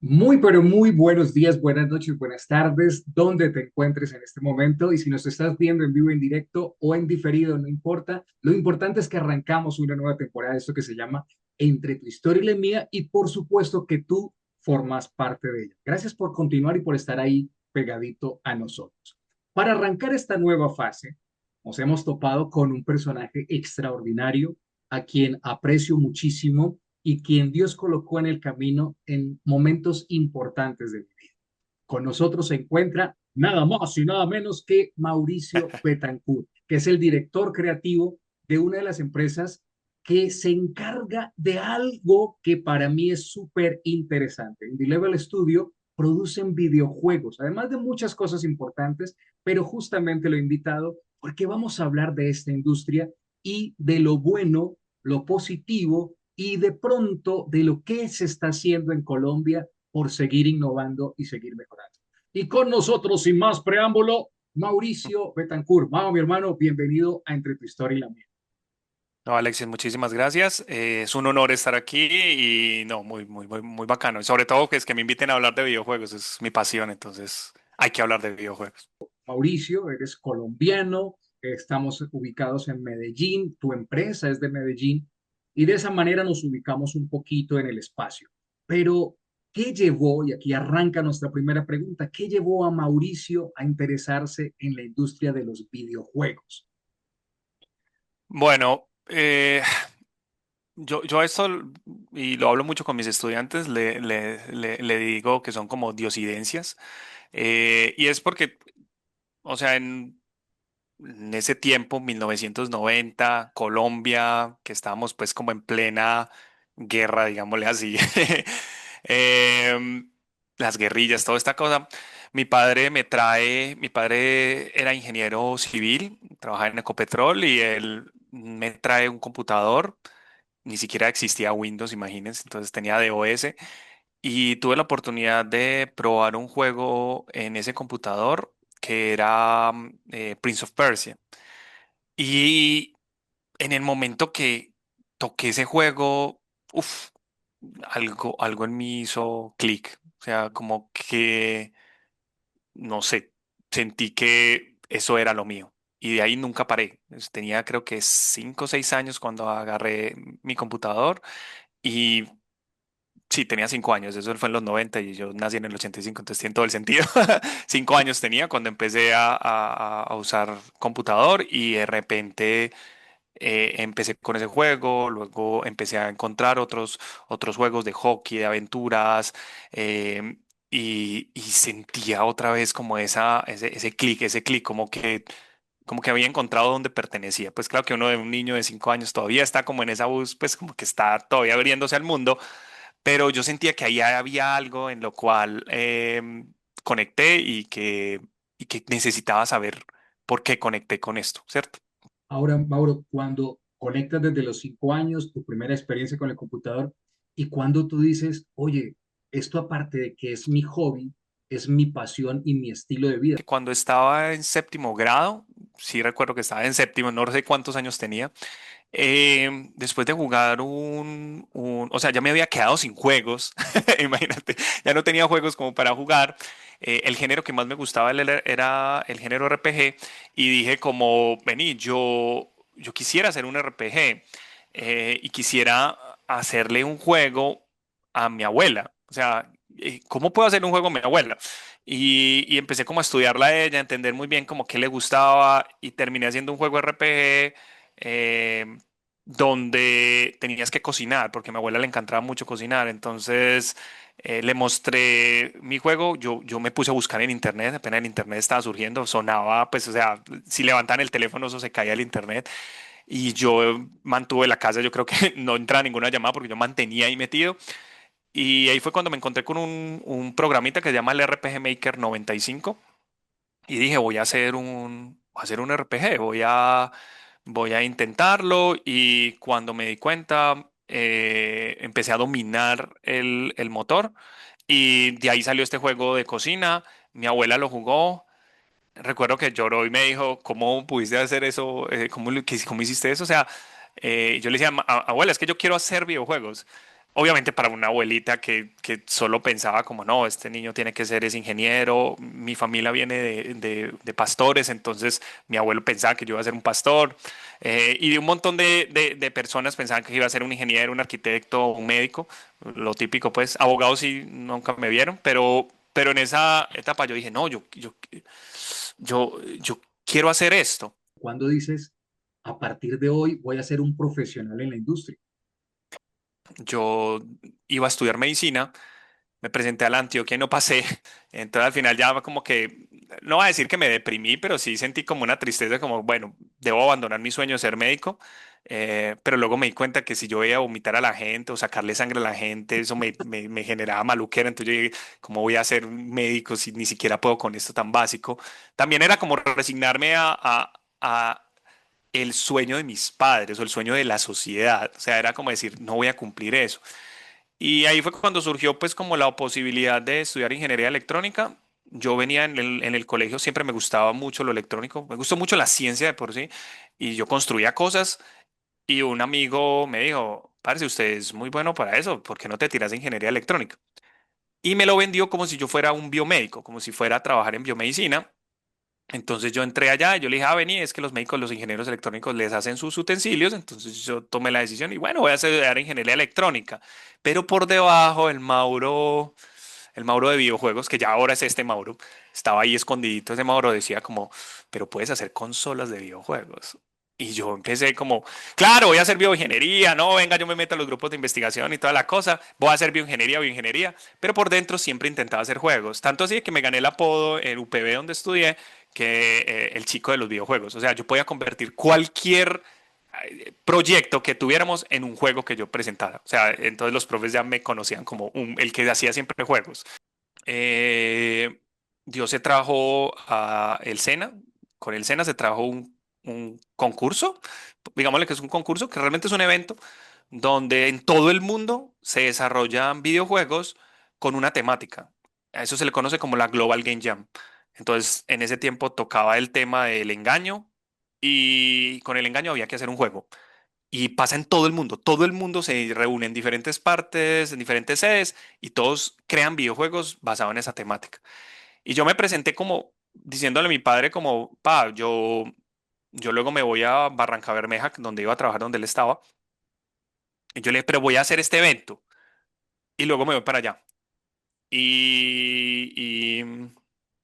Muy, pero muy buenos días, buenas noches, buenas tardes, donde te encuentres en este momento. Y si nos estás viendo en vivo, en directo o en diferido, no importa. Lo importante es que arrancamos una nueva temporada de esto que se llama Entre tu historia y la mía. Y por supuesto que tú formas parte de ella. Gracias por continuar y por estar ahí pegadito a nosotros. Para arrancar esta nueva fase, nos hemos topado con un personaje extraordinario a quien aprecio muchísimo y quien Dios colocó en el camino en momentos importantes de mi vida. Con nosotros se encuentra nada más y nada menos que Mauricio Betancourt, que es el director creativo de una de las empresas que se encarga de algo que para mí es súper interesante. En D-Level Studio producen videojuegos, además de muchas cosas importantes, pero justamente lo he invitado porque vamos a hablar de esta industria y de lo bueno, lo positivo y de pronto de lo que se está haciendo en Colombia por seguir innovando y seguir mejorando. Y con nosotros, sin más preámbulo, Mauricio Betancourt. Vamos, mi hermano, bienvenido a Entre tu historia y la mía. No, Alexis, muchísimas gracias. Es un honor estar aquí y no, muy bacano. Y sobre todo que es que me inviten a hablar de videojuegos, es mi pasión, entonces hay que hablar de videojuegos. Mauricio, eres colombiano, estamos ubicados en Medellín, tu empresa es de Medellín, y de esa manera nos ubicamos un poquito en el espacio. Pero, ¿qué llevó, y aquí arranca nuestra primera pregunta, qué llevó a Mauricio a interesarse en la industria de los videojuegos? Bueno, yo a esto, y lo hablo mucho con mis estudiantes, le digo que son como diosidencias, y es porque, o sea, en ese tiempo, 1990, Colombia, que estábamos pues como en plena guerra, digámosle así, em, las guerrillas, toda esta cosa. Mi padre era ingeniero civil, trabajaba en Ecopetrol y él me trae un computador, ni siquiera existía Windows, imagínense, entonces tenía DOS y tuve la oportunidad de probar un juego en ese computador que era Prince of Persia. Y en el momento que toqué ese juego, uff, algo en mí hizo clic. O sea, como que, no sé, sentí que eso era lo mío. Y de ahí nunca paré. Tenía creo que 5 o 6 años cuando agarré mi computador. Y sí, tenía 5 años. Eso fue en los 90 y yo nací en el 85, entonces tiene todo el sentido. 5 años tenía cuando empecé a usar computador y de repente empecé con ese juego, luego empecé a encontrar otros juegos de hockey, de aventuras, y sentía otra vez como ese clic, como que había encontrado donde pertenecía. Pues claro que uno de un niño de 5 años todavía está como en esa bus, pues como que está todavía abriéndose al mundo, pero yo sentía que ahí había algo en lo cual conecté y que necesitaba saber por qué conecté con esto, ¿cierto? Ahora, Mauro, cuando conectas desde los 5 años, tu primera experiencia con el computador, y cuando tú dices, oye, esto aparte de que es mi hobby, es mi pasión y mi estilo de vida. Que cuando estaba en séptimo grado, sí recuerdo que estaba en séptimo, no sé cuántos años tenía, después de jugar o sea, ya me había quedado sin juegos, imagínate, ya no tenía juegos como para jugar, el género que más me gustaba era el género RPG y dije como, vení, yo quisiera hacer un RPG y quisiera hacerle un juego a mi abuela, o sea, ¿cómo puedo hacer un juego a mi abuela? Y empecé como a estudiarla a ella, a entender muy bien como qué le gustaba y terminé haciendo un juego RPG donde tenías que cocinar, porque a mi abuela le encantaba mucho cocinar. Entonces le mostré mi juego, yo me puse a buscar en internet, apenas el internet estaba surgiendo, sonaba, pues, o sea, si levantan el teléfono eso se caía el internet. Y yo mantuve la casa, yo creo que no entraba ninguna llamada porque yo mantenía ahí metido. Y ahí fue cuando me encontré con un programita que se llama el RPG Maker 95 y dije, voy a hacer un RPG, voy a intentarlo y cuando me di cuenta empecé a dominar el motor y de ahí salió este juego de cocina, mi abuela lo jugó, recuerdo que lloró y me dijo, ¿cómo pudiste hacer eso? ¿Cómo hiciste eso? O sea, yo le decía, Abuela, es que yo quiero hacer videojuegos". Obviamente para una abuelita que solo pensaba como, no, este niño tiene que ser es ingeniero, mi familia viene de pastores, entonces mi abuelo pensaba que yo iba a ser un pastor, y de un montón de personas pensaban que iba a ser un ingeniero, un arquitecto, un médico, lo típico pues, abogados sí nunca me vieron, pero en esa etapa yo dije, no, yo quiero hacer esto. Cuando dices, a partir de hoy voy a ser un profesional en la industria. Yo iba a estudiar medicina, me presenté a la Antioquia y no pasé. Entonces al final ya como que, no voy a decir que me deprimí, pero sí sentí como una tristeza, como, bueno, debo abandonar mi sueño de ser médico. Pero luego me di cuenta que si yo iba a vomitar a la gente o sacarle sangre a la gente, eso me generaba maluquera. Entonces yo dije, ¿cómo voy a ser un médico si ni siquiera puedo con esto tan básico? También era como resignarme a el sueño de mis padres o el sueño de la sociedad. O sea, era como decir, no voy a cumplir eso. Y ahí fue cuando surgió pues como la posibilidad de estudiar ingeniería electrónica. Yo venía en el colegio, siempre me gustaba mucho lo electrónico, me gustó mucho la ciencia de por sí, y yo construía cosas y un amigo me dijo, parce, usted es muy bueno para eso, ¿por qué no te tiras de ingeniería electrónica? Y me lo vendió como si yo fuera un biomédico, como si fuera a trabajar en biomedicina. Entonces yo entré allá y yo le dije, vení, es que los médicos, los ingenieros electrónicos les hacen sus utensilios, entonces yo tomé la decisión y bueno, voy a estudiar ingeniería electrónica, pero por debajo el Mauro de videojuegos, que ya ahora es este Mauro, estaba ahí escondidito, ese Mauro decía como, pero puedes hacer consolas de videojuegos. Y yo empecé como, claro, voy a hacer bioingeniería, no, venga, yo me meto a los grupos de investigación y toda la cosa, voy a hacer bioingeniería, pero por dentro siempre intentaba hacer juegos. Tanto así que me gané el apodo en UPB donde estudié, que el chico de los videojuegos. O sea, yo podía convertir cualquier proyecto que tuviéramos en un juego que yo presentara. O sea, entonces los profes ya me conocían como el que hacía siempre juegos. Eh, Dios se trajo a el SENA, con el SENA se trajo un concurso, digámosle que es un concurso, que realmente es un evento donde en todo el mundo se desarrollan videojuegos con una temática. A eso se le conoce como la Global Game Jam. Entonces, en ese tiempo tocaba el tema del engaño y con el engaño había que hacer un juego. Y pasa en todo el mundo se reúne en diferentes partes, en diferentes sedes y todos crean videojuegos basados en esa temática. Y yo me presenté como diciéndole a mi padre como, pa, yo luego me voy a Barranca Bermeja, donde iba a trabajar, donde él estaba. Y yo le dije, pero voy a hacer este evento y luego me voy para allá. Y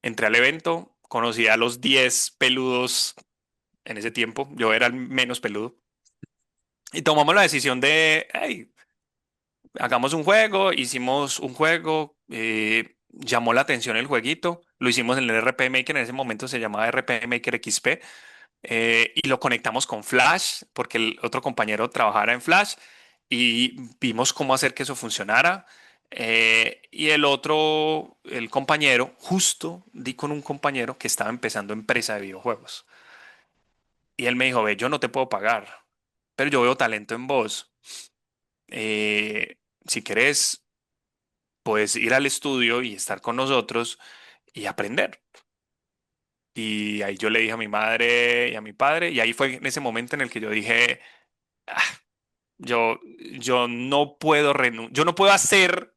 entré al evento, conocí a los 10 peludos en ese tiempo, yo era el menos peludo. Y tomamos la decisión de, hey, hagamos un juego, hicimos un juego, llamó la atención el jueguito, lo hicimos en el RP Maker, en ese momento se llamaba RP Maker XP, y lo conectamos con Flash, porque el otro compañero trabajara en Flash, y vimos cómo hacer que eso funcionara. Y el otro, el compañero, justo di con un compañero que estaba empezando empresa de videojuegos. Y él me dijo, ve, yo no te puedo pagar, pero yo veo talento en vos. Si querés, puedes ir al estudio y estar con nosotros y aprender. Y ahí yo le dije a mi madre y a mi padre, y ahí fue en ese momento en el que yo dije, "Ah, yo no puedo yo no puedo hacer,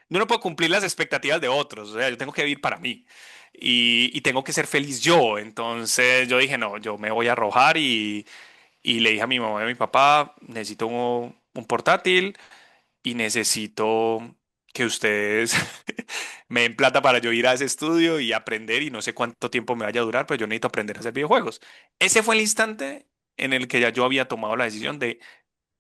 yo no puedo cumplir las expectativas de otros, o sea, yo tengo que vivir para mí y tengo que ser feliz yo". Entonces yo dije, no, yo me voy a arrojar y le dije a mi mamá y a mi papá, necesito un portátil y necesito que ustedes me den plata para yo ir a ese estudio y aprender y no sé cuánto tiempo me vaya a durar, pero yo necesito aprender a hacer videojuegos. Ese fue el instante en el que ya yo había tomado la decisión de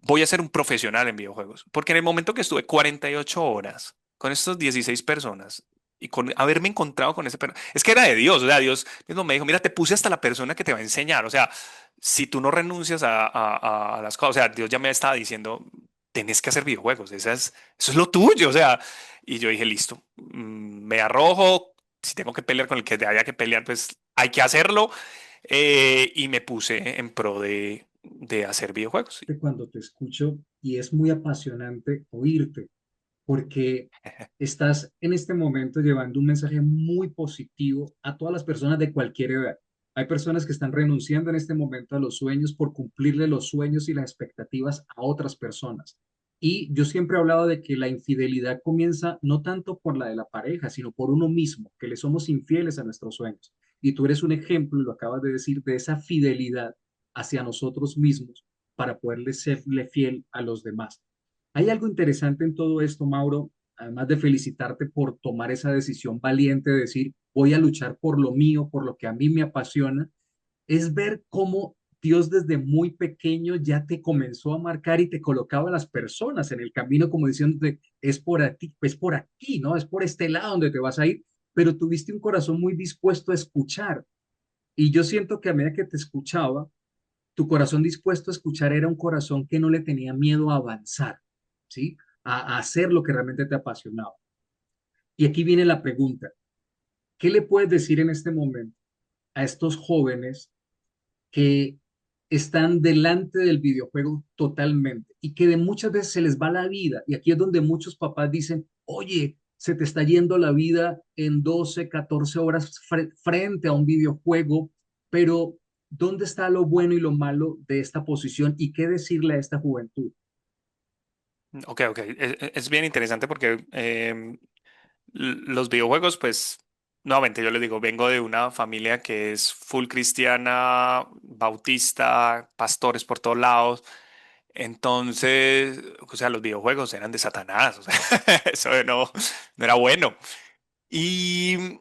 voy a ser un profesional en videojuegos, porque en el momento que estuve 48 horas con estos 16 personas y con haberme encontrado con ese es que era de Dios, o sea, Dios mismo me dijo, mira, te puse hasta la persona que te va a enseñar, o sea, si tú no renuncias a las cosas, o sea, Dios ya me estaba diciendo, tenés que hacer videojuegos, eso es lo tuyo, o sea, y yo dije, listo, me arrojo, si tengo que pelear con el que haya que pelear, pues hay que hacerlo, y me puse en pro de hacer videojuegos. Cuando te escucho y es muy apasionante oírte, porque estás en este momento llevando un mensaje muy positivo a todas las personas de cualquier edad. Hay personas que están renunciando en este momento a los sueños por cumplirle los sueños y las expectativas a otras personas. Y yo siempre he hablado de que la infidelidad comienza no tanto por la de la pareja, sino por uno mismo, que le somos infieles a nuestros sueños. Y tú eres un ejemplo, y lo acabas de decir, de esa fidelidad hacia nosotros mismos para poderle serle fiel a los demás. Hay algo interesante en todo esto, Mauro, además de felicitarte por tomar esa decisión valiente de decir, voy a luchar por lo mío, por lo que a mí me apasiona, es ver cómo Dios desde muy pequeño ya te comenzó a marcar y te colocaba a las personas en el camino como diciéndote, es por aquí, ¿no? Es por este lado donde te vas a ir, pero tuviste un corazón muy dispuesto a escuchar. Y yo siento que a medida que te escuchaba, tu corazón dispuesto a escuchar era un corazón que no le tenía miedo a avanzar, ¿sí? A hacer lo que realmente te apasionaba. Y aquí viene la pregunta, ¿qué le puedes decir en este momento a estos jóvenes que están delante del videojuego totalmente y que de muchas veces se les va la vida? Y aquí es donde muchos papás dicen, oye, se te está yendo la vida en 12 14 horas frente a un videojuego, pero ¿dónde está lo bueno y lo malo de esta posición y qué decirle a esta juventud? Ok, ok. Es bien interesante porque los videojuegos, pues, nuevamente yo les digo, vengo de una familia que es full cristiana, bautista, pastores por todos lados. Entonces, o sea, los videojuegos eran de Satanás, o sea, eso no era bueno. Y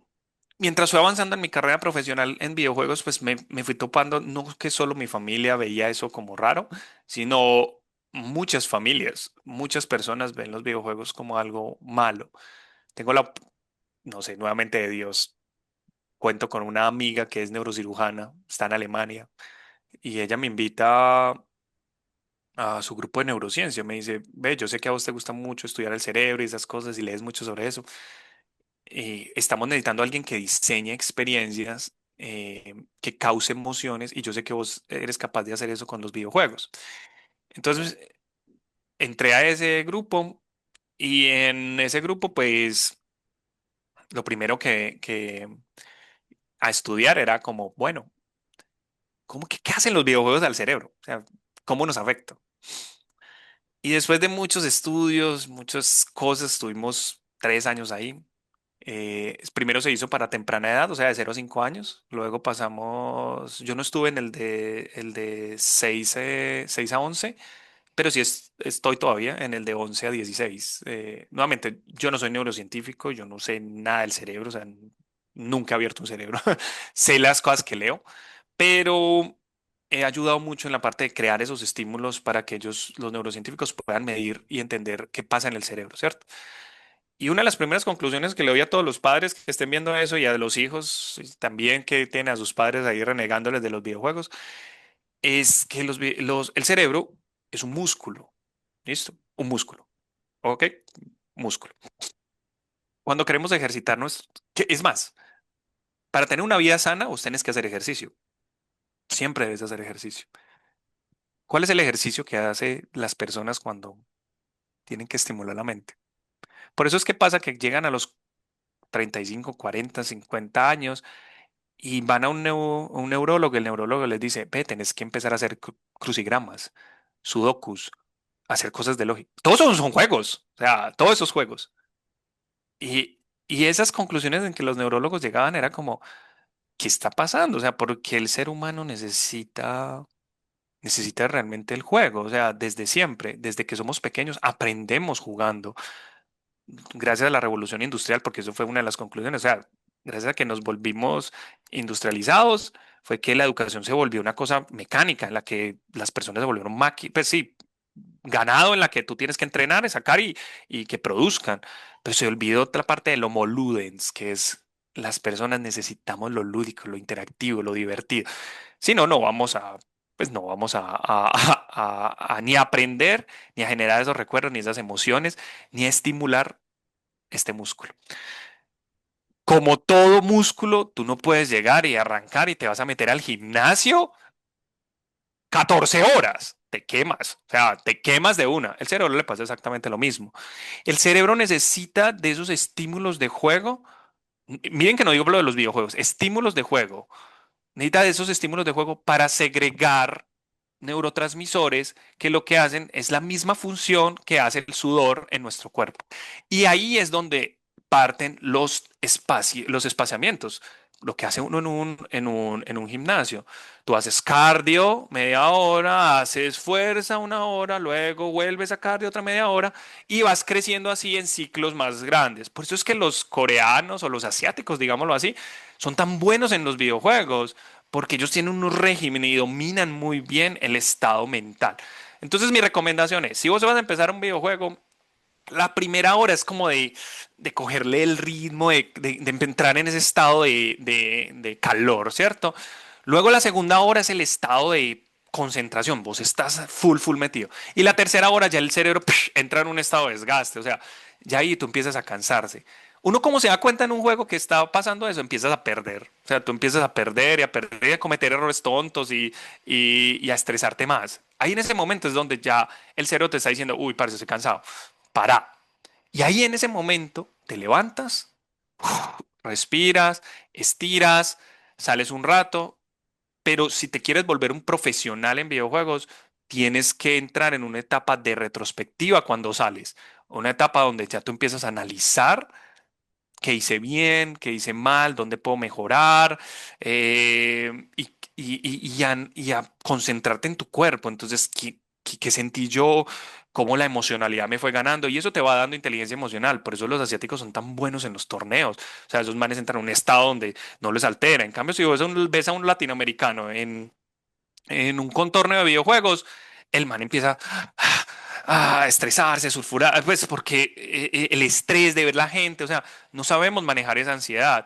mientras fui avanzando en mi carrera profesional en videojuegos, pues me fui topando, no que solo mi familia veía eso como raro, sino muchas familias, muchas personas ven los videojuegos como algo malo. Tengo no sé, nuevamente de Dios, cuento con una amiga que es neurocirujana, está en Alemania, y ella me invita a su grupo de neurociencia. Me dice, ve, yo sé que a vos te gusta mucho estudiar el cerebro y esas cosas y lees mucho sobre eso. Estamos necesitando a alguien que diseñe experiencias, que cause emociones, y yo sé que vos eres capaz de hacer eso con los videojuegos. Entonces, entré a ese grupo y en ese grupo, pues, lo primero que a estudiar era como, bueno, ¿cómo que qué hacen los videojuegos al cerebro? O sea, ¿cómo nos afecta? Y después de muchos estudios, muchas cosas, estuvimos 3 años ahí. Primero se hizo para temprana edad, o sea, de 0 a 5 años. Luego pasamos, yo no estuve en el de 6 a 11, pero sí estoy todavía en el de 11 a 16. Nuevamente, yo no soy neurocientífico, yo no sé nada del cerebro, o sea, nunca he abierto un cerebro. Sé las cosas que leo, pero he ayudado mucho en la parte de crear esos estímulos para que ellos, los neurocientíficos, puedan medir y entender qué pasa en el cerebro, ¿cierto? Y una de las primeras conclusiones que le doy a todos los padres que estén viendo eso y a los hijos también que tienen a sus padres ahí renegándoles de los videojuegos es que el cerebro es un músculo. ¿Listo? Un músculo. ¿Ok? Músculo. Cuando queremos ejercitarnos, es más, para tener una vida sana, vos tenés que hacer ejercicio. Siempre debes hacer ejercicio. ¿Cuál es el ejercicio que hace las personas cuando tienen que estimular la mente? Por eso es que pasa que llegan a los 35, 40, 50 años y van a un neurólogo. El neurólogo les dice, ve, tenés que empezar a hacer crucigramas, sudokus, hacer cosas de lógica. Todos son juegos, o sea, todos esos juegos. Y esas conclusiones en que los neurólogos llegaban era como, ¿qué está pasando? O sea, porque el ser humano necesita realmente el juego. O sea, desde siempre, desde que somos pequeños, aprendemos jugando. Gracias a la revolución industrial, porque eso fue una de las conclusiones. O sea, gracias a que nos volvimos industrializados, fue que la educación se volvió una cosa mecánica, en la que las personas se volvieron máquinas, pues sí, ganado en la que tú tienes que entrenar, sacar y que produzcan. Pero se olvidó otra parte del homo ludens, que es las personas necesitamos lo lúdico, lo interactivo, lo divertido. Si no, pues no vamos a ni a aprender, ni a generar esos recuerdos, ni esas emociones, ni a estimular este músculo. Como todo músculo, tú no puedes llegar y arrancar y te vas a meter al gimnasio 14 horas. Te quemas, o sea, te quemas de una. El cerebro le pasa exactamente lo mismo. El cerebro necesita de esos estímulos de juego. Miren que no digo lo de los videojuegos, estímulos de juego. Necesita de esos estímulos de juego para segregar. neurotransmisores que lo que hacen es la misma función que hace el sudor en nuestro cuerpo. Y ahí es donde parten los espaciamientos, lo que hace uno en un gimnasio. Tú haces cardio media hora, haces fuerza una hora, luego vuelves a cardio otra media hora y vas creciendo así en ciclos más grandes. Por eso es que los coreanos o los asiáticos, digámoslo así, son tan buenos en los videojuegos, porque ellos tienen un régimen y dominan muy bien el estado mental. Entonces mi recomendación es, si vos vas a empezar un videojuego, la primera hora es como de cogerle el ritmo, de entrar en ese estado de calor, ¿cierto? Luego la segunda hora es el estado de concentración, vos estás full metido. Y la tercera hora ya el cerebro entra en un estado de desgaste, o sea, ya ahí tú empiezas a cansarse. Uno como se da cuenta en un juego que está pasando eso, empiezas a perder. O sea, tú empiezas a perder y a perder y a cometer errores tontos y a estresarte más. Ahí en ese momento es donde ya el cerebro te está diciendo, uy, parce, estoy cansado, para. Y ahí en ese momento te levantas, respiras, estiras, sales un rato, pero si te quieres volver un profesional en videojuegos, tienes que entrar en una etapa de retrospectiva cuando sales, una etapa donde ya tú empiezas a analizar qué hice bien, qué hice mal, dónde puedo mejorar, y a concentrarte en tu cuerpo. Entonces, ¿qué sentí yo? ¿Cómo la emocionalidad me fue ganando? Y eso te va dando inteligencia emocional. Por eso los asiáticos son tan buenos en los torneos. O sea, esos manes entran en un estado donde no les altera. En cambio, si ves a un latinoamericano en un contorno de videojuegos, el man empieza a estresarse, sulfurar, pues porque el estrés de ver la gente, o sea, no sabemos manejar esa ansiedad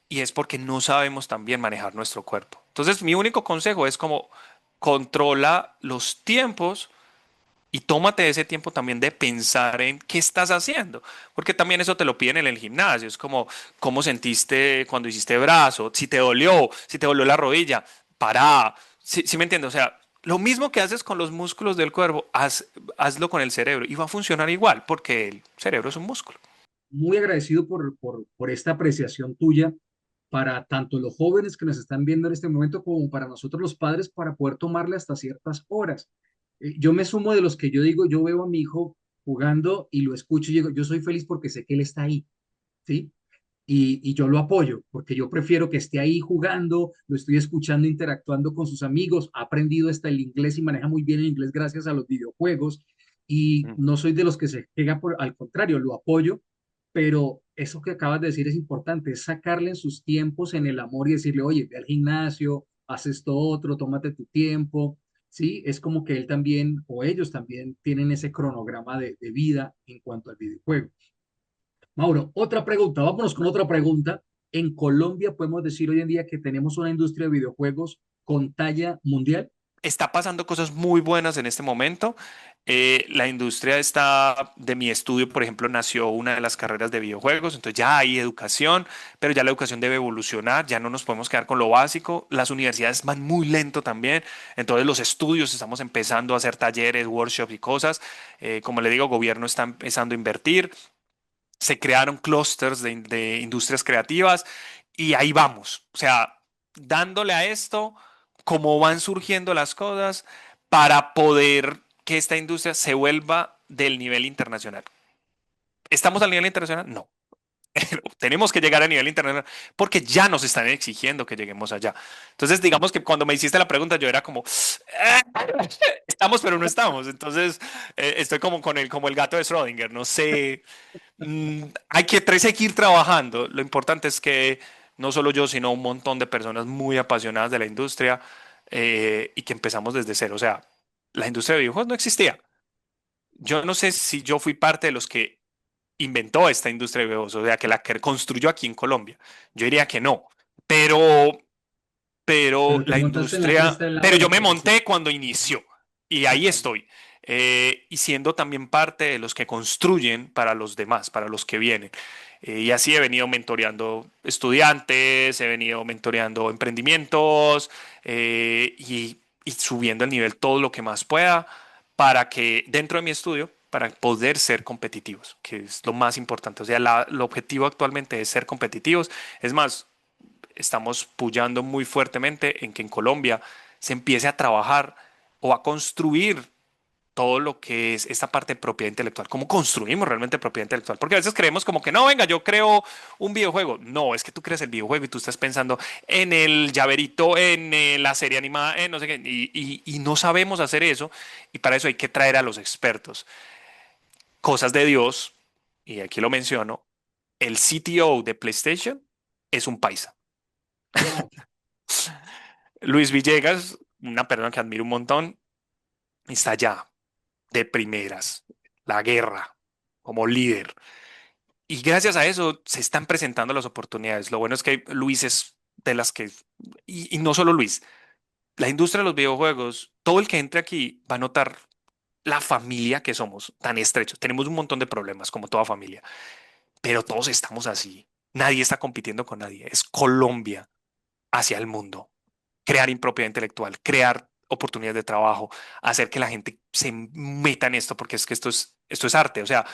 y es porque no sabemos también manejar nuestro cuerpo. Entonces, mi único consejo es como controla los tiempos y tómate ese tiempo también de pensar en qué estás haciendo, porque también eso te lo piden en el gimnasio, es como cómo sentiste cuando hiciste brazo, si te dolió la rodilla, para, si me entiendes, o sea, lo mismo que haces con los músculos del cuerpo, hazlo con el cerebro y va a funcionar igual, porque el cerebro es un músculo. Muy agradecido por esta apreciación tuya para tanto los jóvenes que nos están viendo en este momento como para nosotros los padres para poder tomarle hasta ciertas horas. Yo me sumo de los que yo digo, yo veo a mi hijo jugando y lo escucho y digo, yo soy feliz porque sé que él está ahí, ¿sí? Y yo lo apoyo, porque yo prefiero que esté ahí jugando, lo estoy escuchando, interactuando con sus amigos, ha aprendido hasta el inglés y maneja muy bien el inglés gracias a los videojuegos, y Mm. no soy de los que se queja al contrario, lo apoyo, pero eso que acabas de decir es importante, es sacarle en sus tiempos en el amor y decirle, oye, ve al gimnasio, haz esto otro, tómate tu tiempo, ¿sí? Es como que él también, o ellos también, tienen ese cronograma de vida en cuanto al videojuego. Mauro, otra pregunta, vámonos con otra pregunta. En Colombia podemos decir hoy en día que tenemos una industria de videojuegos con talla mundial. Está pasando cosas muy buenas en este momento. La industria está, de mi estudio, por ejemplo, nació una de las carreras de videojuegos, entonces ya hay educación, pero ya la educación debe evolucionar, ya no nos podemos quedar con lo básico. Las universidades van muy lento también, entonces los estudios estamos empezando a hacer talleres, workshops y cosas. Como le digo, el gobierno está empezando a invertir, se crearon clústeres de industrias creativas y ahí vamos. O sea, dándole a esto, cómo van surgiendo las cosas para poder que esta industria se vuelva del nivel internacional. ¿Estamos al nivel internacional? No. Tenemos que llegar a nivel internacional porque ya nos están exigiendo que lleguemos allá. Entonces, digamos que cuando me hiciste la pregunta, yo era como, estamos, pero no estamos. Entonces, estoy como el gato de Schrödinger. No sé. Hay que seguir trabajando. Lo importante es que no solo yo, sino un montón de personas muy apasionadas de la industria, y que empezamos desde cero. O sea, la industria de videojuegos no existía. Yo no sé si yo fui parte de los que inventó esta industria de videojuegos, o sea, que la que construyó aquí en Colombia. Yo diría que no, pero, pero Pero te la montaste en la industria, cresta de la pero yo ola, me por decir. monté cuando inició y ahí Exactamente. estoy. Y siendo también parte de los que construyen para los demás, para los que vienen. Y así he venido mentoreando estudiantes, he venido mentoreando emprendimientos, y subiendo el nivel todo lo que más pueda para que dentro de mi estudio, para poder ser competitivos, que es lo más importante. O sea, el objetivo actualmente es ser competitivos. Es más, estamos puyando muy fuertemente en que en Colombia se empiece a trabajar o a construir todo lo que es esta parte de propiedad intelectual. ¿Cómo construimos realmente propiedad intelectual? Porque a veces creemos como que no, venga, yo creo un videojuego. No, es que tú creas el videojuego y tú estás pensando en el llaverito, en la serie animada, en no sé qué, y no sabemos hacer eso. Y para eso hay que traer a los expertos. Cosas de Dios, y aquí lo menciono, el CTO de PlayStation es un paisa. Wow. Luis Villegas, una persona que admiro un montón, está allá de primeras, la guerra, como líder. Y gracias a eso se están presentando las oportunidades. Lo bueno es que Luis es de las que, y no solo Luis, la industria de los videojuegos, todo el que entre aquí va a notar la familia que somos, tan estrechos. Tenemos un montón de problemas, como toda familia, pero todos estamos así. Nadie está compitiendo con nadie. Es Colombia hacia el mundo. Crear impropiedad intelectual, crear oportunidades de trabajo, hacer que la gente se meta en esto, porque es que esto es arte. O sea,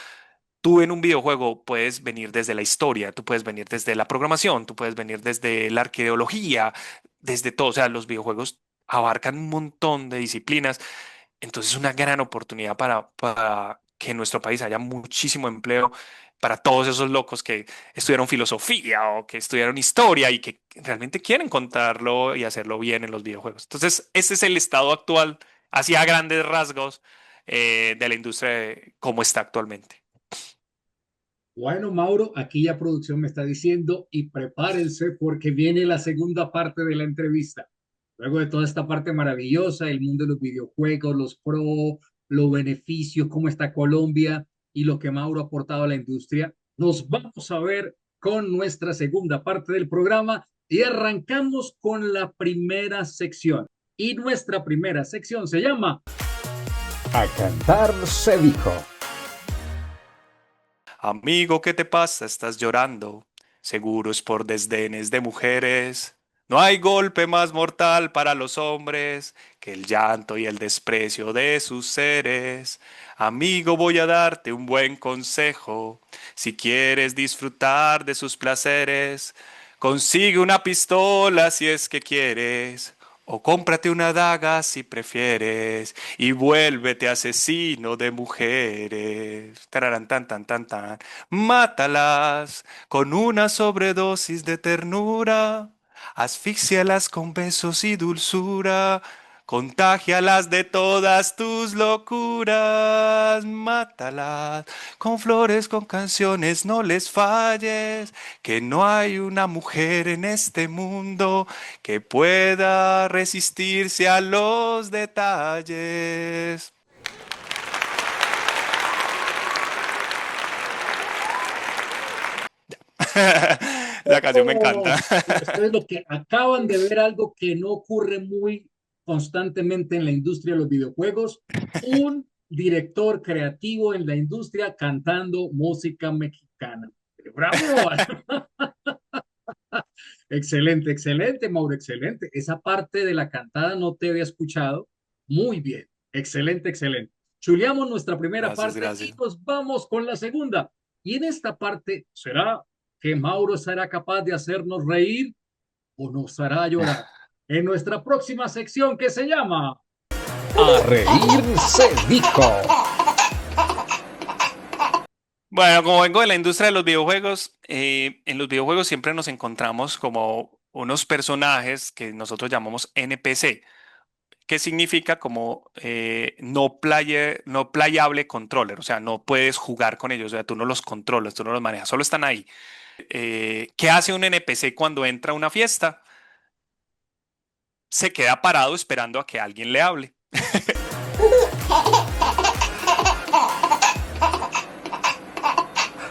tú en un videojuego puedes venir desde la historia, tú puedes venir desde la programación, tú puedes venir desde la arqueología, desde todo. O sea, los videojuegos abarcan un montón de disciplinas. Entonces es una gran oportunidad para que en nuestro país haya muchísimo empleo para todos esos locos que estudiaron filosofía o que estudiaron historia y que realmente quieren contarlo y hacerlo bien en los videojuegos. Entonces, ese es el estado actual, así a grandes rasgos, de la industria como está actualmente. Bueno, Mauro, aquí ya producción me está diciendo y prepárense porque viene la segunda parte de la entrevista. Luego de toda esta parte maravillosa, el mundo de los videojuegos, los pros, los beneficios, cómo está Colombia y lo que Mauro ha aportado a la industria, nos vamos a ver con nuestra segunda parte del programa y arrancamos con la primera sección. Y nuestra primera sección se llama A cantar se dijo. Amigo, ¿qué te pasa? Estás llorando. Seguro es por desdenes de mujeres. No hay golpe más mortal para los hombres que el llanto y el desprecio de sus seres. Amigo, voy a darte un buen consejo. Si quieres disfrutar de sus placeres, consigue una pistola si es que quieres. O cómprate una daga si prefieres y vuélvete asesino de mujeres. Tararán, tan, tan, tan, tan. Mátalas con una sobredosis de ternura. Asfíxialas con besos y dulzura. Contágialas de todas tus locuras. Mátalas con flores, con canciones, no les falles. Que no hay una mujer en este mundo que pueda resistirse a los detalles. La canción me encanta. Oh, ustedes lo que acaban de ver algo que no ocurre muy constantemente en la industria de los videojuegos, un director creativo en la industria cantando música mexicana. ¡Bravo! Excelente, excelente, Mauro, excelente. Esa parte de la cantada no te había escuchado. Muy bien, excelente, excelente. Chuleamos nuestra primera Gracias, parte y gracias. nos vamos con la segunda. Y en esta parte, ¿será que Mauro será capaz de hacernos reír o nos hará llorar? En nuestra próxima sección que se llama A reír se dijo. Bueno, como vengo de la industria de los videojuegos, en los videojuegos siempre nos encontramos como unos personajes que nosotros llamamos NPC, que significa como no playable controller, o sea, no puedes jugar con ellos, o sea, tú no los controlas, tú no los manejas, solo están ahí. ¿Qué hace un NPC cuando entra a una fiesta? Se queda parado esperando a que alguien le hable.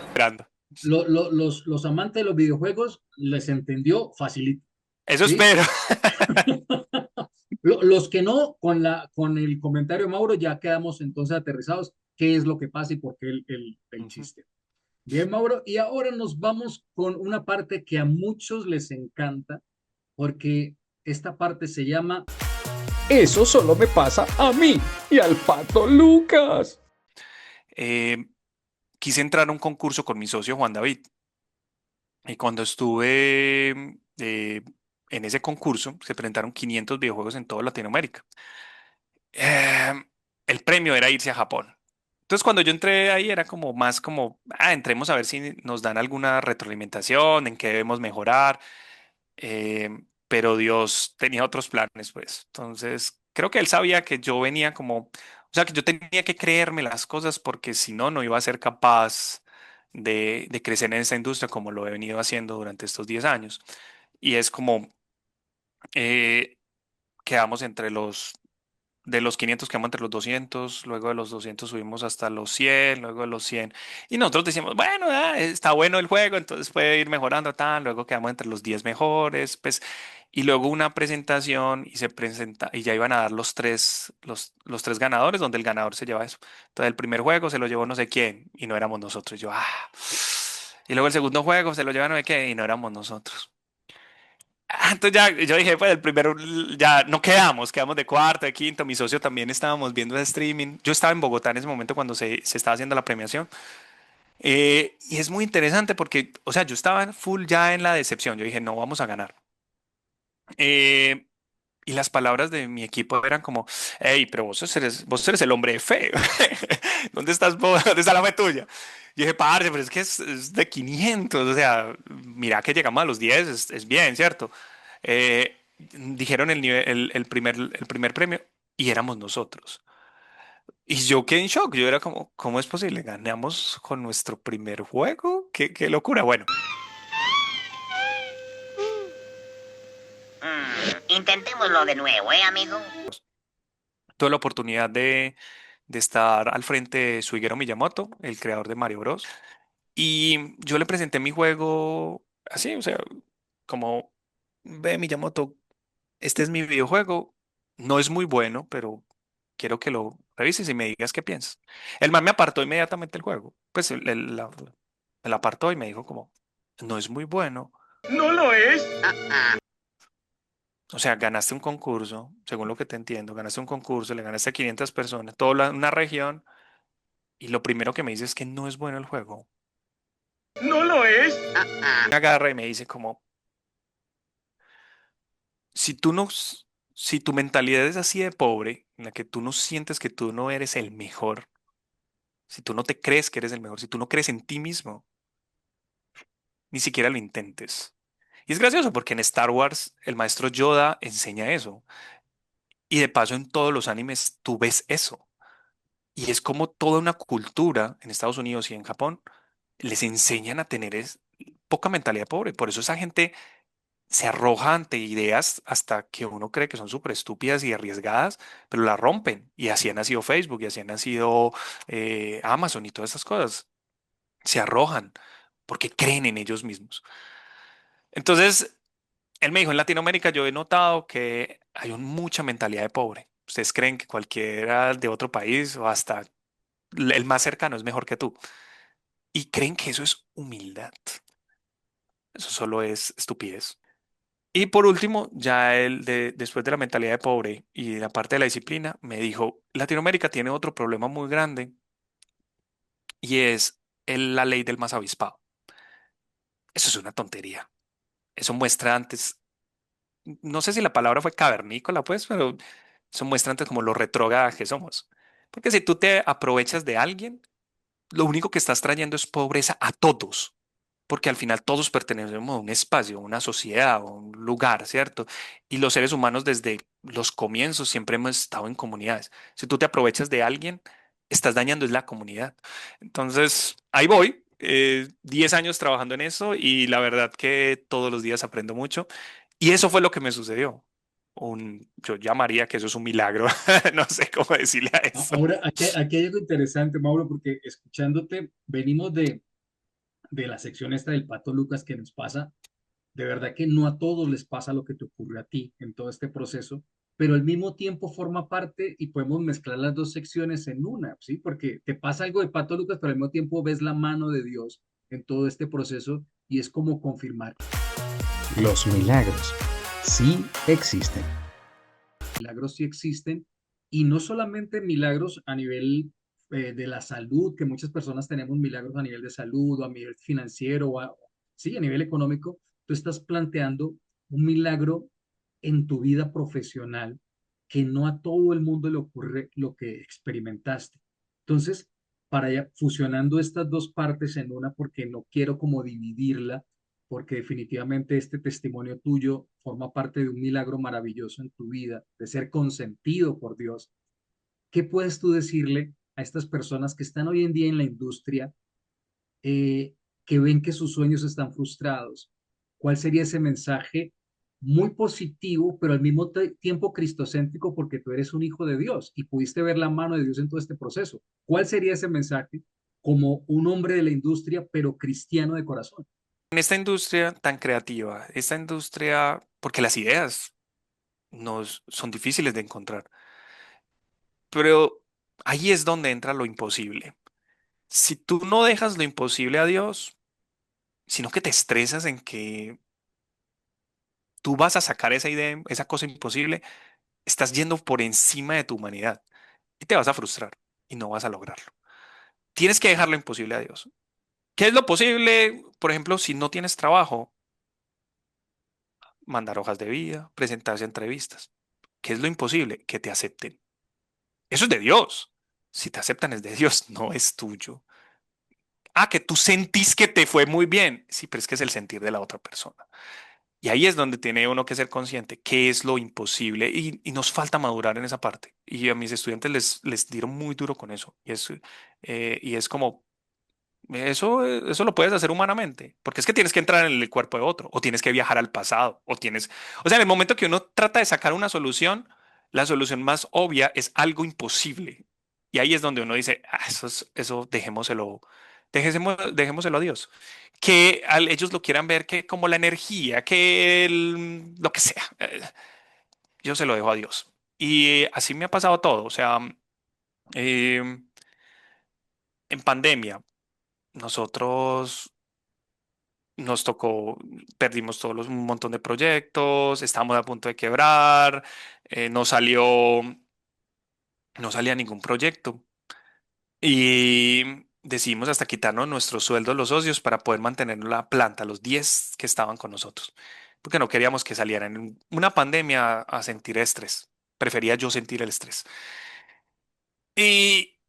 Esperando. los amantes de los videojuegos les entendió facilito, Eso ¿sí? espero. Los que no, con el comentario de Mauro, ya quedamos entonces aterrizados. ¿Qué es lo que pasa y por qué el Ujú. chiste? Bien, Mauro. Y ahora nos vamos con una parte que a muchos les encanta, porque esta parte se llama Eso solo me pasa a mí y al pato Lucas. Eh, Quise entrar a un concurso con mi socio Juan David. Y cuando estuve en ese concurso, se presentaron 500 videojuegos en toda Latinoamérica. eh, el premio era irse a Japón. Entonces, cuando yo entré ahí era como más como, entremos a ver si nos dan alguna retroalimentación, en qué debemos mejorar. Pero Dios tenía otros planes, pues. Entonces, creo que él sabía que yo venía como, o sea, que yo tenía que creerme las cosas porque si no, no iba a ser capaz de crecer en esta industria como lo he venido haciendo durante estos 10 años. Y es como, eh, quedamos entre de los 500 quedamos entre los 200, luego de los 200 subimos hasta los 100, luego de los 100. Y nosotros decíamos, bueno, está bueno el juego, entonces puede ir mejorando, tal. Luego quedamos entre los 10 mejores, pues. Y luego una presentación y se presenta, y ya iban a dar los tres ganadores, donde el ganador se lleva eso. Entonces el primer juego se lo llevó no sé quién, y no éramos nosotros. Yo, ah. Y luego el segundo juego se lo lleva no sé quién, y no éramos nosotros. Entonces ya, yo dije, pues el primero ya no quedamos, quedamos de cuarto, de quinto, mi socio también estábamos viendo el streaming. Yo estaba en Bogotá en ese momento cuando se estaba haciendo la premiación. Y es muy interesante porque, o sea, yo estaba full ya en la decepción. Yo dije, no vamos a ganar. Eh, y las palabras de mi equipo eran como, hey, pero vos eres el hombre de fe. ¿Dónde estás vos? ¿Dónde está la fe tuya? Y dije, parce, pero es que es de 500. O sea, mira que llegamos a los 10, es bien, ¿cierto? Dijeron el primer premio y éramos nosotros. Y yo quedé en shock. Yo era como, ¿cómo es posible? ¿Ganamos con nuestro primer juego? Qué locura. Bueno, Intentémoslo de nuevo, ¿eh, amigo? tuve la oportunidad de estar al frente de Shigeru Miyamoto, el creador de Mario Bros. Y yo le presenté mi juego así, o sea, como, ve Miyamoto, este es mi videojuego, no es muy bueno, pero quiero que lo revises y me digas qué piensas. El man me apartó inmediatamente el juego, pues me lo apartó y me dijo como, no es muy bueno. ¿No lo es? O sea, ganaste un concurso, según lo que te entiendo, ganaste un concurso, le ganaste a 500 personas, una región, y lo primero que me dice es que no es bueno el juego. ¿No lo es? Me agarra y me dice como, si tú no, s- si tu mentalidad es así de pobre, en la que tú no sientes que tú no eres el mejor, si tú no te crees que eres el mejor, si tú no crees en ti mismo, ni siquiera lo intentes. Y es gracioso porque en Star Wars el maestro Yoda enseña eso. Y de paso en todos los animes tú ves eso. Y es como toda una cultura en Estados Unidos y en Japón les enseñan a tener poca mentalidad pobre. Por eso esa gente se arroja ante ideas hasta que uno cree que son súper estúpidas y arriesgadas, pero la rompen. Y así ha nacido Facebook y así ha nacido Amazon y todas esas cosas. Se arrojan porque creen en ellos mismos. Entonces, él me dijo, en Latinoamérica yo he notado que hay mucha mentalidad de pobre. Ustedes creen que cualquiera de otro país o hasta el más cercano es mejor que tú. Y creen que eso es humildad. Eso solo es estupidez. Y por último, ya él, después de la mentalidad de pobre y de la parte de la disciplina, me dijo, Latinoamérica tiene otro problema muy grande y es la ley del más avispado. Eso es una tontería. Eso muestra antes, no sé si la palabra fue cavernícola, pues, pero eso muestra antes como lo retrógrada que somos. Porque si tú te aprovechas de alguien, lo único que estás trayendo es pobreza a todos. Porque al final todos pertenecemos a un espacio, a una sociedad, a un lugar, ¿cierto? Y los seres humanos desde los comienzos siempre hemos estado en comunidades. Si tú te aprovechas de alguien, estás dañando es la comunidad. Entonces, ahí voy, 10 años trabajando en eso y la verdad que todos los días aprendo mucho. Y eso fue lo que me sucedió. Yo llamaría que eso es un milagro. No sé cómo decirle a eso. Ahora, aquí hay algo interesante, Mauro, porque escuchándote, venimos de la sección esta del Pato Lucas que nos pasa. De verdad que no a todos les pasa lo que te ocurrió a ti en todo este proceso, pero al mismo tiempo forma parte y podemos mezclar las dos secciones en una, ¿sí? Porque te pasa algo de Pato Lucas, pero al mismo tiempo ves la mano de Dios en todo este proceso y es como confirmar Los milagros sí existen. que milagros sí existen y no solamente milagros a nivel de la salud, que muchas personas tenemos milagros a nivel de salud o a nivel financiero sí, a nivel económico, tú estás planteando un milagro en tu vida profesional que no a todo el mundo le ocurre lo que experimentaste. Entonces, fusionando estas dos partes en una, porque no quiero como dividirla, porque definitivamente este testimonio tuyo forma parte de un milagro maravilloso en tu vida, de ser consentido por Dios. ¿Qué puedes tú decirle a estas personas que están hoy en día en la industria, que ven que sus sueños están frustrados? ¿Cuál sería ese mensaje muy positivo, pero al mismo tiempo cristocéntrico, porque tú eres un hijo de Dios y pudiste ver la mano de Dios en todo este proceso? ¿Cuál sería ese mensaje como un hombre de la industria, pero cristiano de corazón? En esta industria tan creativa, esta industria, porque las ideas son difíciles de encontrar, pero ahí es donde entra lo imposible. Si tú no dejas lo imposible a Dios, sino que te estresas en que tú vas a sacar esa idea, esa cosa imposible, estás yendo por encima de tu humanidad y te vas a frustrar y no vas a lograrlo. Tienes que dejar lo imposible a Dios. ¿Qué es lo posible? Por ejemplo, si no tienes trabajo, mandar hojas de vida, presentarse a entrevistas. ¿Qué es lo imposible? Que te acepten. Eso es de Dios. Si te aceptan es de Dios, no es tuyo. Ah, que tú sentís que te fue muy bien. Sí, pero es que es el sentir de la otra persona. Y ahí es donde tiene uno que ser consciente qué es lo imposible y nos falta madurar en esa parte. Y a mis estudiantes les dieron muy duro con eso. Y es como, eso lo puedes hacer humanamente, porque es que tienes que entrar en el cuerpo de otro, o tienes que viajar al pasado, o sea, en el momento que uno trata de sacar una solución, la solución más obvia es algo imposible. Y ahí es donde uno dice, eso dejémoselo a Dios. Que ellos lo quieran ver que como la energía, lo que sea, yo se lo dejo a Dios. Y así me ha pasado todo, o sea, eh, en pandemia, nosotros nos tocó, perdimos un montón de proyectos, estábamos a punto de quebrar, no no salía ningún proyecto y decidimos hasta quitarnos nuestros sueldos los socios para poder mantener la planta, los 10 que estaban con nosotros, porque no queríamos que salieran en una pandemia a sentir estrés. Prefería yo sentir el estrés. Y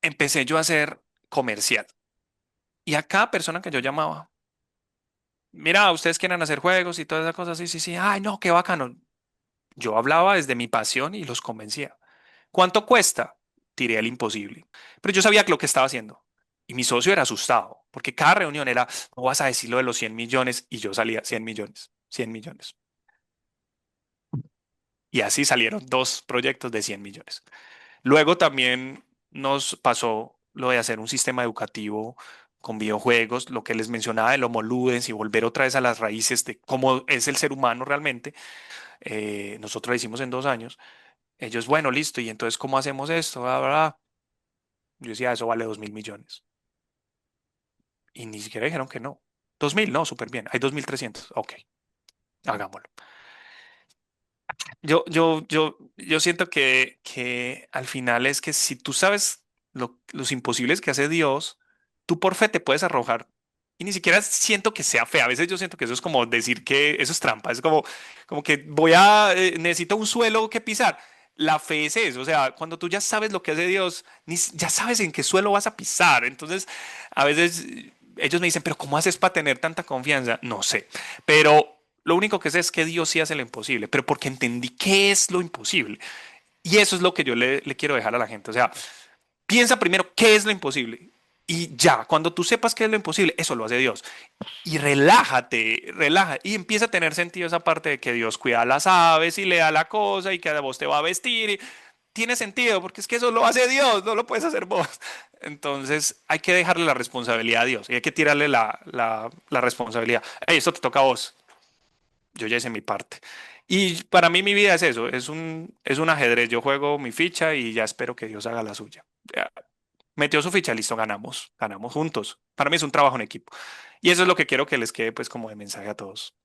empecé yo a hacer comercial. Y a cada persona que yo llamaba, mira, ustedes quieren hacer juegos y todas esas cosas, sí, sí, sí, ay, no, qué bacano. Yo hablaba desde mi pasión y los convencía. ¿Cuánto cuesta? Tiré el imposible. Pero yo sabía lo que estaba haciendo. Y mi socio era asustado, porque cada reunión era, no vas a decir lo de los 100 millones, y yo salía 100 millones, 100 millones. Y así salieron dos proyectos de 100 millones. Luego también nos pasó lo de hacer un sistema educativo con videojuegos, lo que les mencionaba del Homo Ludens y volver otra vez a las raíces de cómo es el ser humano realmente. Nosotros lo hicimos en 2 años. Ellos, bueno, listo, y entonces, ¿cómo hacemos esto? Bla, bla, bla. Yo decía, eso vale 2.000 millones. Y ni siquiera dijeron que no. 2.000, no, súper bien. Hay 2.300. Ok, hagámoslo. Yo siento que al final es que si tú sabes los imposibles que hace Dios, tú por fe te puedes arrojar. Y ni siquiera siento que sea fe. A veces yo siento que eso es como decir que eso es trampa. Es como que necesito un suelo que pisar. La fe es eso. O sea, cuando tú ya sabes lo que hace Dios, ya sabes en qué suelo vas a pisar. Entonces, a veces ellos me dicen, pero ¿cómo haces para tener tanta confianza? No sé. Pero lo único que sé es que Dios sí hace lo imposible, pero porque entendí qué es lo imposible. Y eso es lo que yo le quiero dejar a la gente. O sea, piensa primero qué es lo imposible. Y ya, cuando tú sepas qué es lo imposible, eso lo hace Dios. Y relájate, relaja. Y empieza a tener sentido esa parte de que Dios cuida a las aves y le da la cosa y que a vos te va a vestir. Tiene sentido, porque es que eso lo hace Dios, no lo puedes hacer vos. Entonces hay que dejarle la responsabilidad a Dios y hay que tirarle la responsabilidad. Hey, esto te toca a vos. Yo ya hice mi parte. Y para mí mi vida es eso, es un ajedrez. Yo juego mi ficha y ya espero que Dios haga la suya. Ya, metió su ficha, listo, ganamos juntos. Para mí es un trabajo en equipo. Y eso es lo que quiero que les quede pues como de mensaje a todos.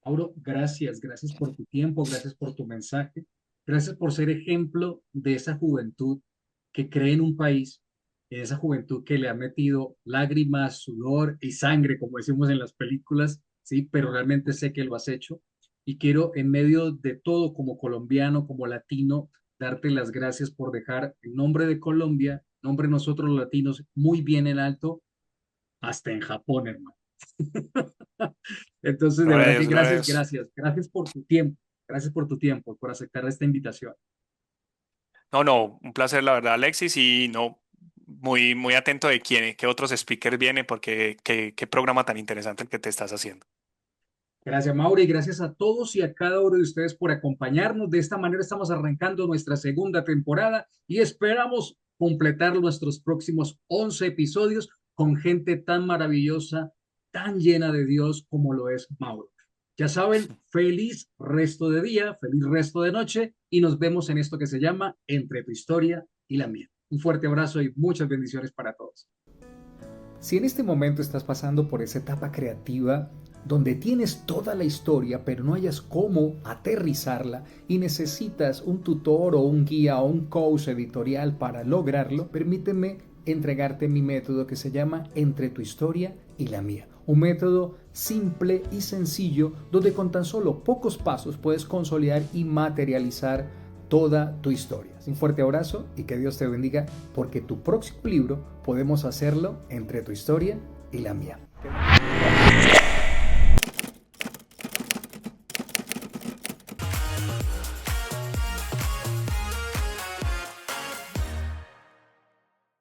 Mauro, gracias, gracias por tu tiempo, gracias por tu mensaje, gracias por ser ejemplo de esa juventud que cree en un país, de esa juventud que le ha metido lágrimas, sudor y sangre, como decimos en las películas, sí, pero realmente sé que lo has hecho. y quiero en medio de todo como colombiano, como latino, darte las gracias por dejar el nombre de Colombia, nombre de nosotros los latinos muy bien en alto, hasta en Japón, hermano. Entonces, de Gloria a verdad que Dios, gloria a gracias, Dios. gracias, gracias por tu tiempo, gracias por tu tiempo, por aceptar esta invitación. No, no, un placer, la verdad, Alexis, y no, muy, muy atento de qué otros speakers vienen, porque qué programa tan interesante el que te estás haciendo. Gracias, Mauri, y gracias a todos y a cada uno de ustedes por acompañarnos. De esta manera estamos arrancando nuestra segunda temporada y esperamos completar nuestros próximos 11 episodios con gente tan maravillosa, tan llena de Dios como lo es Mauro. Ya saben, feliz resto de día, feliz resto de noche y nos vemos en esto que se llama Entre tu historia y la mía. Un fuerte abrazo y muchas bendiciones para todos. Si en este momento estás pasando por esa etapa creativa donde tienes toda la historia pero no hayas cómo aterrizarla y necesitas un tutor o un guía o un coach editorial para lograrlo, permíteme entregarte mi método que se llama Entre tu historia y la mía. Un método simple y sencillo donde con tan solo pocos pasos puedes consolidar y materializar toda tu historia. Un fuerte abrazo y que Dios te bendiga porque tu próximo libro podemos hacerlo entre tu historia y la mía.